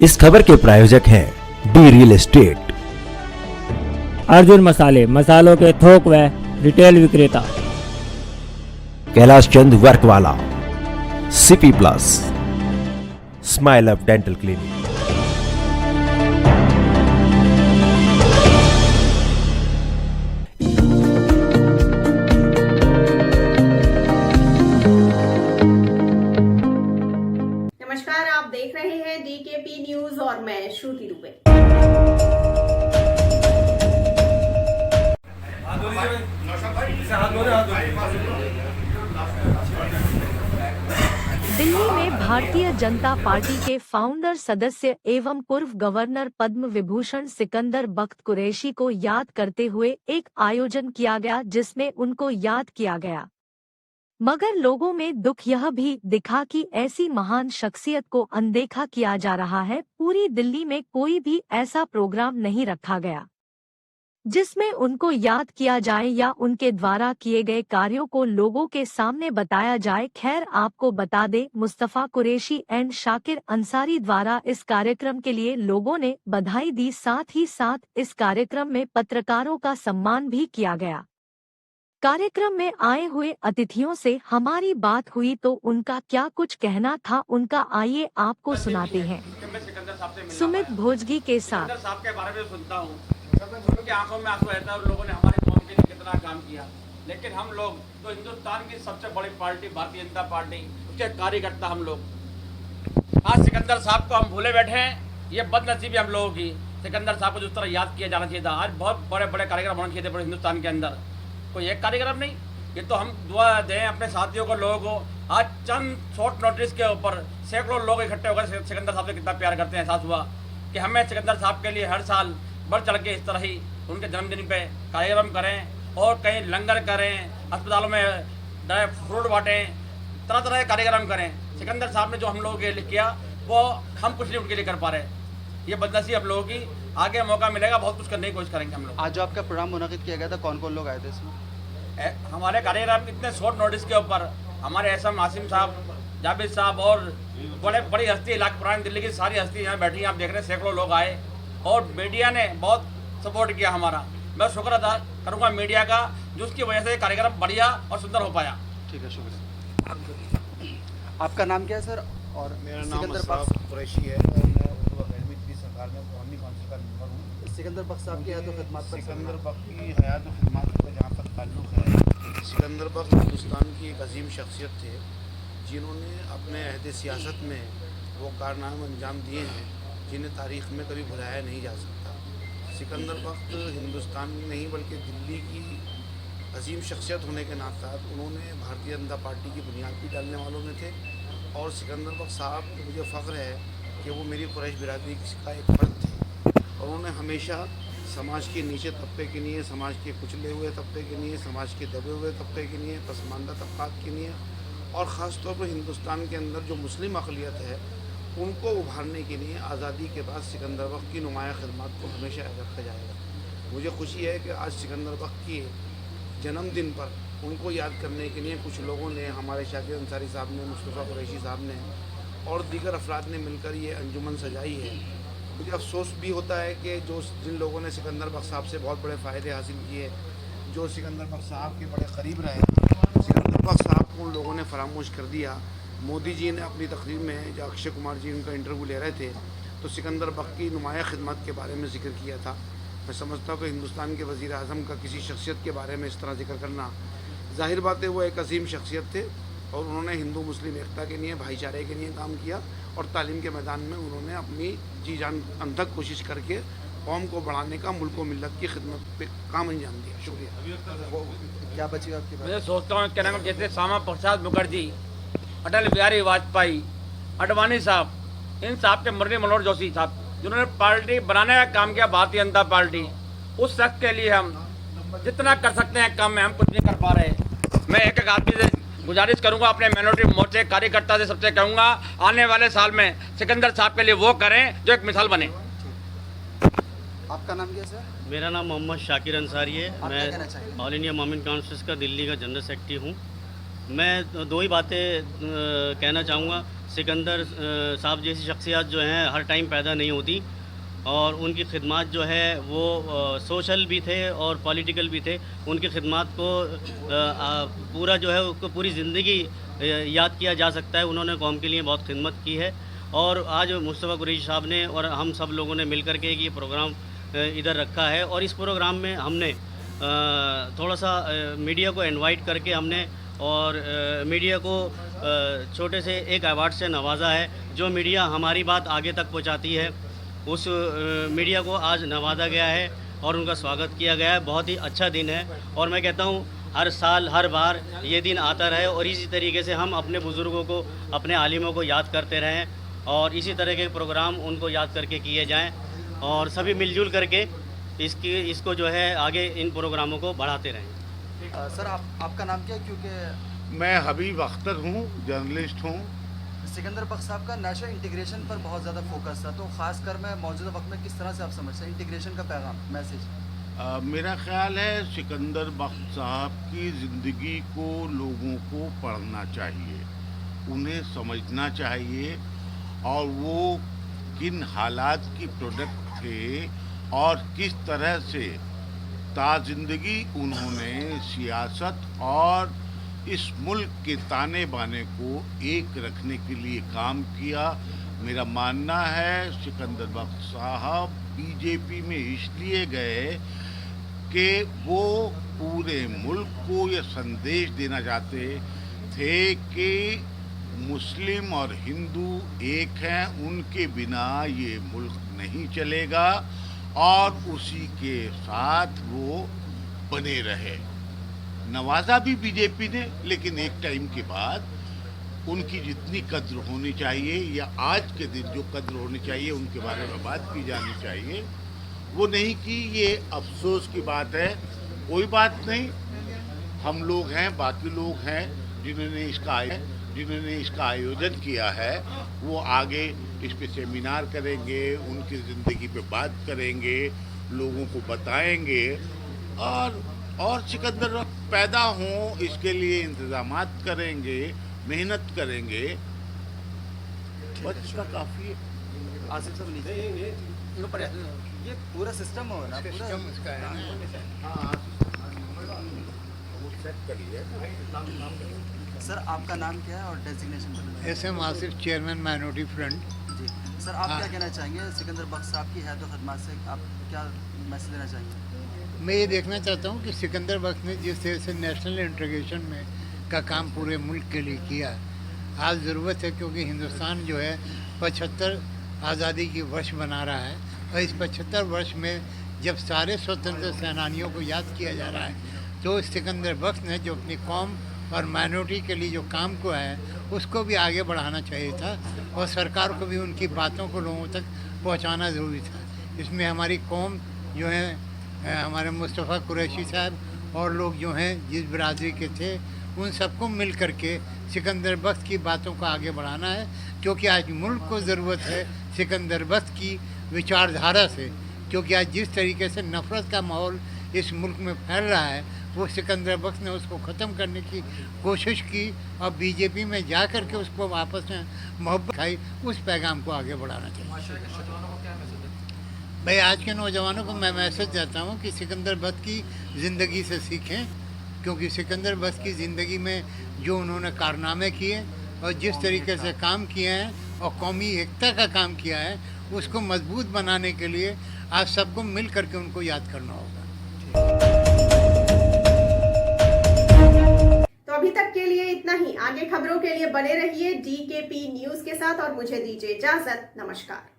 इस खबर के प्रायोजक हैं डी रियल एस्टेट, अर्जुन मसाले, मसालों के थोक व रिटेल विक्रेता, कैलाश चंद वर्क वाला, CP plus, smile up dental clinic. नमस्कार, आप देख रहे हैं डीकेपी न्यूज और मैं श्रुति दुबे। दिल्ली में भारतीय जनता पार्टी के फाउंडर सदस्य एवं पूर्व गवर्नर पद्म विभूषण सिकंदर बख्त कुरैशी को याद करते हुए एक आयोजन किया गया, जिसमें उनको याद किया गया। मगर लोगों में दुख यह भी दिखा कि ऐसी महान शख्सियत को अनदेखा किया जा रहा है। पूरी दिल्ली में कोई भी ऐसा प्रोग्राम नहीं रखा गया जिसमें उनको याद किया जाए या उनके द्वारा किए गए कार्यों को लोगों के सामने बताया जाए। खैर, आपको बता दें, मुस्तफा कुरैशी एंड शाकिर अंसारी द्वारा इस कार्यक्रम के लिए लोगों ने बधाई दी। साथ ही साथ इस कार्यक्रम में पत्रकारों का सम्मान भी किया गया। कार्यक्रम में आए हुए अतिथियों से हमारी बात हुई तो उनका क्या कुछ कहना था, उनका आइए आपको सुनाते हैं। सुमित भोजगी के साथ। के बारे में सुनता हूँ, उनकी आंखों में आंसू रहता है और लोगों ने हमारे कौम के लिए कितना काम किया। लेकिन हम लोग तो हिंदुस्तान की सबसे बड़ी पार्टी भारतीय जनता पार्टी, उसके कार्यकर्ता हम लोग आज सिकंदर साहब को हम भूले बैठे हैं। ये बदनसीबी हम लोगों की। सिकंदर साहब को जिस तरह याद किया जाना चाहिए था, आज बहुत बड़े बड़े कार्यक्रम होने चाहिए थे पूरे हिंदुस्तान के अंदर, कोई एक कार्यक्रम नहीं। ये तो हम दुआ दें अपने साथियों को, लोगों को। आज चंद शॉर्ट नोटिस के ऊपर सैकड़ों लोग इकट्ठे होकर सिकंदर साहब से कितना प्यार करते हैं। एहसास हुआ कि हमें सिकंदर साहब के लिए हर साल बढ़ चढ़ के इस तरह ही उनके जन्मदिन पे कार्यक्रम करें और कहीं लंगर करें, अस्पतालों में ड्राई फ्रूट बांटें, तरह तरह के कार्यक्रम करें। सिकंदर साहब ने जो हम लोगों के लिए किया वो हम कुछ नहीं उनके लिए कर पा रहे। ये बदनसीब हम लोगों की। आगे मौका मिलेगा, बहुत कुछ करने की कोशिश करेंगे हम लोग। आज जो आपका प्रोग्राम मुनक़िद किया गया था, कौन कौन लोग आए थे इसमें? हमारे कार्यक्रम इतने शॉर्ट नोटिस के ऊपर हमारे एसएम आसिम साहब, जाबिर साहब और बड़ी हस्ती, इलाके पुरानी दिल्ली की सारी हस्ती यहाँ बैठी हैं। आप देख रहे हैं सैकड़ों लोग आए और मीडिया ने बहुत सपोर्ट किया हमारा। मैं शुक्र अदा करूँगा मीडिया का, जिसकी वजह से कार्यक्रम बढ़िया और सुंदर हो पाया। ठीक है, शुक्रिया। आपका नाम क्या है सर? और मेरा नाम मुस्तफा कुरैशी है और मैं उर्दू अकादमी की सरकार में कौमी काउंसिल का मेंबर हूँ। सिकंदर बख्त साहब की हयात व खिदमत पर सिकंदर बख्त की हयात व खिदमत का जहाँ तक ताल्लुक़ है, सिकंदर बख्त हिंदुस्तान की एक अजीम शख्सियत थे जिन्होंने अपने अहद सियासत में वो कारनामे अंजाम दिए हैं जिन्हें तारीख़ में कभी भुलाया नहीं जा सकता। सिकंदर बख्त हिंदुस्तान में नहीं बल्कि दिल्ली की अजीम शख्सियत होने के नाते उन्होंने भारतीय जनता पार्टी की बुनियाद भी डालने वालों में थे। और सिकंदर बख्त साहब को मुझे फ़ख्र है कि वो मेरी कुरैश बिरादरी का एक फ़र्द थे और उन्होंने हमेशा समाज के नीचे तबके के लिए, समाज के कुचले हुए तबके के लिए, समाज के दबे हुए तबके के लिए, पसमानदा तबक़ात के लिए और ख़ास तौर पर हिंदुस्तान के अंदर जो मुस्लिम अक़लियत है उनको उभारने के लिए आज़ादी के बाद सिकंदर बख्त की नुमाया खिदमत को हमेशा याद रखा जाएगा। मुझे खुशी है कि आज सिकंदर बख्त के जन्मदिन पर उनको याद करने के लिए कुछ लोगों ने, हमारे शाकिर अंसारी साहब ने, मुस्तफा कुरैशी साहब ने और दीगर अफराद ने मिलकर ये अंजुमन सजाई है। मुझे अफसोस भी होता है कि जिन लोगों ने सिकंदर बख्त साहब से बहुत बड़े फ़ायदे हासिल किए, जो सिकंदर बख्त साहब के बड़े करीब रहे, सिकंदर बख्त साहब को उन लोगों ने फरामोश कर दिया। मोदी जी ने अपनी तकरीर में, जो अक्षय कुमार जी उनका इंटरव्यू ले रहे थे, तो सिकंदर बख्त की नुमाया खिदमत के बारे में जिक्र किया था। मैं समझता हूँ कि हिंदुस्तान के वज़ीर आज़म का किसी शख्सियत के बारे में इस तरह जिक्र करना, ज़ाहिर बात है वो एक अजीम शख्सियत थे और उन्होंने हिंदू मुस्लिम एकता के लिए, भाईचारे के लिए काम किया और तालीम के मैदान में उन्होंने अपनी जी जान अंतक कोशिश करके कौम को बढ़ाने का, मुल्क व मिल्लत की खिदमत पे काम अंजाम दिया। शुक्रिया। क्या बचेगा आपकी बात? मैं सोचता हूँ क्या नाम, जैसे श्यामा प्रसाद मुखर्जी, अटल बिहारी वाजपेयी, अडवाणी साहब, इन साहब के मुरली मनोहर जोशी साहब, जिन्होंने पार्टी बनाने का काम किया, भारतीय जनता पार्टी, उस शख्स के लिए हम जितना कर सकते हैं कम है, हम कुछ नहीं कर पा रहे। मैं एक आदमी से गुजारिश करूंगा, अपने माइनॉरिटी मोर्चे कार्यकर्ता से सबसे कहूंगा, आने वाले साल में सिकंदर साहब के लिए वो करें जो एक मिसाल बने। आपका नाम क्या सर? मेरा नाम मोहम्मद शाकिर अंसारी है। मैं ऑल इंडिया मोमिन काउंसिल का दिल्ली का जनरल सेक्रेटरी हूँ। मैं दो ही बातें कहना चाहूँगा। सिकंदर साहब जैसी शख्सियत जो हैं हर टाइम पैदा नहीं होती, और उनकी खिदमत जो है वो सोशल भी थे और पॉलिटिकल भी थे। उनकी खिदमत को पूरा जो है उसको पूरी ज़िंदगी याद किया जा सकता है। उन्होंने कौम के लिए बहुत खिदमत की है, और आज मुस्तफ़ा कुरैशी साहब ने और हम सब लोगों ने मिल कर के ये प्रोग्राम इधर रखा है। और इस प्रोग्राम में हमने थोड़ा सा मीडिया को इनवाइट करके हमने और मीडिया को छोटे से एक अवार्ड से नवाजा है। जो मीडिया हमारी बात आगे तक पहुंचाती है उस मीडिया को आज नवाजा गया है और उनका स्वागत किया गया है। बहुत ही अच्छा दिन है, और मैं कहता हूं हर साल हर बार ये दिन आता रहे और इसी तरीके से हम अपने बुज़ुर्गों को, अपने आलिमों को याद करते रहें, और इसी तरह के प्रोग्राम उनको याद करके किए जाएं, और सभी मिलजुल करके इसको जो है आगे इन प्रोग्रामों को बढ़ाते रहें। सर आपका नाम क्या है? क्योंकि मैं हबीब अख्तर हूँ, जर्नलिस्ट हूँ। सिकंदर बख्श साहब का नेशनल इंटीग्रेशन पर बहुत ज़्यादा फोकस था, तो खासकर मैं मौजूदा वक्त में किस तरह से आप समझते हैं इंटीग्रेशन का पैगाम मैसेज? मेरा ख्याल है सिकंदर बख्श साहब की ज़िंदगी को लोगों को पढ़ना चाहिए, उन्हें समझना चाहिए, और वो किन हालात की प्रोडक्ट थे और किस तरह से ताज़िंदगी उन्होंने सियासत और इस मुल्क के ताने बाने को एक रखने के लिए काम किया। मेरा मानना है सिकंदर बख्श साहब बीजेपी में इसलिए गए कि वो पूरे मुल्क को ये संदेश देना चाहते थे कि मुस्लिम और हिंदू एक हैं, उनके बिना ये मुल्क नहीं चलेगा, और उसी के साथ वो बने रहे। नवाजा भी बीजेपी ने, लेकिन एक टाइम के बाद उनकी जितनी कद्र होनी चाहिए या आज के दिन जो कद्र होनी चाहिए उनके बारे में बात की जानी चाहिए, वो नहीं कि ये अफसोस की बात है। कोई बात नहीं, हम लोग हैं, बाकी लोग हैं जिन्होंने इसका आयोजन किया है, वो आगे इस पे सेमिनार करेंगे, उनकी ज़िंदगी पे बात करेंगे, लोगों को बताएंगे, और सिकंदर पैदा हों इसके लिए इंतजामात करेंगे, मेहनत करेंगे, बस इसका काफ़ी है। आसिफ साहब नीचे ये पूरा सिस्टम हो ना, पूरा उसका है। सर आपका नाम क्या है और designation? SM Asif, chairman minority front. जी सर, आप क्या कहना चाहेंगे सिकंदर बख्श साहब की हैदो खदमात से आप क्या मैसेज देना चाहेंगे? मैं ये देखना चाहता हूँ कि सिकंदर बख्श ने जिस तरह से नेशनल इंटीग्रेशन में का काम पूरे मुल्क के लिए किया, आज ज़रूरत है, क्योंकि हिंदुस्तान जो है 75 आज़ादी की वर्ष मना रहा है, और इस 75 वर्ष में जब सारे स्वतंत्र सेनानियों को याद किया जा रहा है, तो सिकंदर बख्श ने जो अपनी कौम और माइनॉरिटी के लिए जो काम को है उसको भी आगे बढ़ाना चाहिए था, और सरकार को भी उनकी बातों को लोगों तक पहुंचाना ज़रूरी था। इसमें हमारी कौम जो है, हमारे मुस्तफ़ा कुरैशी साहब और लोग जो हैं जिस बिरादरी के थे, उन सबको मिल कर के सिकंदर बख्श की बातों को आगे बढ़ाना है, क्योंकि आज मुल्क को ज़रूरत है सिकंदर बख्श की विचारधारा से, क्योंकि आज जिस तरीके से नफ़रत का माहौल इस मुल्क में फैल रहा है, वो सिकंदर बख्श ने उसको ख़त्म करने की कोशिश की, और बीजेपी में जा कर के उसको आपस में मोहब्बत खाई, उस पैगाम को आगे बढ़ाना चाहिए। भाई आज के नौजवानों को मैं मैसेज देता हूँ कि सिकंदर बख्श की ज़िंदगी से सीखें, क्योंकि सिकंदर बख्श की ज़िंदगी में जो उन्होंने कारनामे किए और जिस तरीके से काम किए हैं और कौमी एकता का काम किया है, उसको मजबूत बनाने के लिए आज सबको मिल करके उनको याद करना होगा। तो अभी तक के लिए इतना ही। आगे खबरों के लिए बने रहिए DKP न्यूज के साथ और मुझे दीजिए इजाजत। नमस्कार।